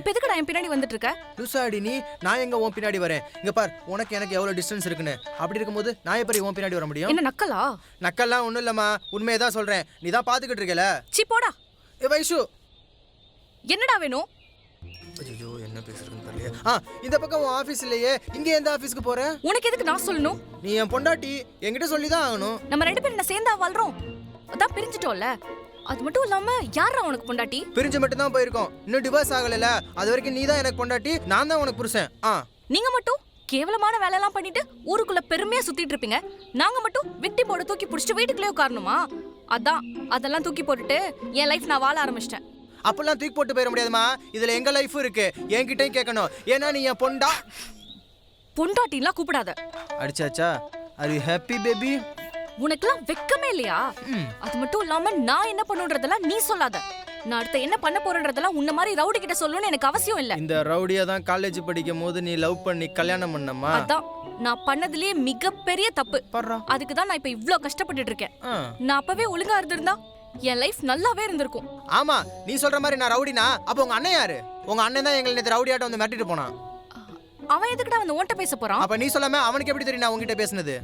இப்போ எதுக்குடா என் பின்னாடி வந்துட்டு இருக்க? லூசாடி நீ, நான் எங்க உன் பின்னாடி வரேன்? இங்க பார், உனக்கு எனக்கு எவ்வளவு டிஸ்டன்ஸ் இருக்குன்னு. அப்படி இருக்கும்போது நான் எப்படி உன் பின்னாடி வர முடியும்? என்ன நக்கலா? நக்கல்லாம் ஒண்ணும் இல்லம்மா, உண்மையை தான் சொல்றேன். நீ தான் பாத்துக்கிட்டு இருக்கல. சி போடா. ஏ வைஷு, என்னடா வேணும்? ஐயோ என்ன பேசுறதுன்னு தெரியல. இந்த பக்கம் உன் ஆபீஸ் இல்லையே, இங்க எந்த ஆபீஸ்க்கு போற? உனக்கு எதுக்கு நான் சொல்லணும்? நீ என் பொண்டாட்டி, என்கிட்ட சொல்லி தான் ஆகணும். நம்ம ரெண்டு பேரும் என்ன சேர்ந்தா வாழ்றோம்? அதான் பிரிஞ்சிட்டோம்ல. அது மட்டும் இல்லாம யாரா உனக்கு பொண்டாட்டி? பிரிஞ்சு மட்டும் தான் போயிருக்கோம், இன்னும் டிவோர்ஸ் ஆகல. அது வரைக்கும் நீ தான் எனக்கு பொண்டாட்டி, நான் தான் உனக்கு புருஷன். நீங்க மட்டும் கேவலமான வேலையெல்லாம் பண்ணிட்டு ஊருக்குள்ள பெருமையா சுத்திட்டு இருப்பீங்க. நாங்க மட்டும் விக்டி போர்ட தூக்கி புடிச்சிட்டு வீட்டுக்குள்ளே உட்காரணுமா? அதெல்லாம் தூக்கி போட்டுட்டு என் லைஃப் நான் வாழ ஆரம்பிச்சிட்டேன். அப்பெல்லாம் தூக்கி போட்டு போயிட முடியாதுமா. இதுல எங்க லைஃப் இருக்கு, என்கிட்டயும் கேட்கணும். ஏன்னா நீ என் பொண்டாட்டிலாம் கூப்பிடாத. அடிச்சாச்சா? Are you happy baby? உனக்குலாம் வெக்கமே இல்லையா? அது மட்டும் இல்லாம நான் என்ன பண்ணுன்றதெல்லாம் நீ சொல்லாத. நான் அடுத்து என்ன பண்ண போறேன்றதெல்லாம் உன்ன மாதிரி ரவுடி கிட்ட சொல்லணும்னு எனக்கு அவசியம் இல்ல. இந்த ரவுடியா தான் காலேஜ் படிக்கும் போது நீ லவ் பண்ணி கல்யாணம் பண்ணமா? அதான் நான் பண்ணதுலயே மிகப்பெரிய தப்பு. அதுக்கு தான் நான் இப்ப இவ்ளோ கஷ்டப்பட்டுட்டு இருக்கேன். நான் அப்பவே ஒழுங்கா இருந்திருந்தா என் லைஃப் நல்லாவே இருந்திருக்கும். ஆமா, நீ சொல்ற மாதிரி நான் ரவுடினா அப்ப உங்க அண்ணன் யாரு? உங்க அண்ணன் தான் எங்களை நேத்து ரவுடியாட்ட வந்து மிரட்டிட்டு போனான். அவன் எதுக்குடா வந்து ஓட்ட பேச போறான்? அப்ப நீ சொல்லாம அவனுக்கு எப்படி தெரியும் நான் உங்ககிட்ட பேசுனது?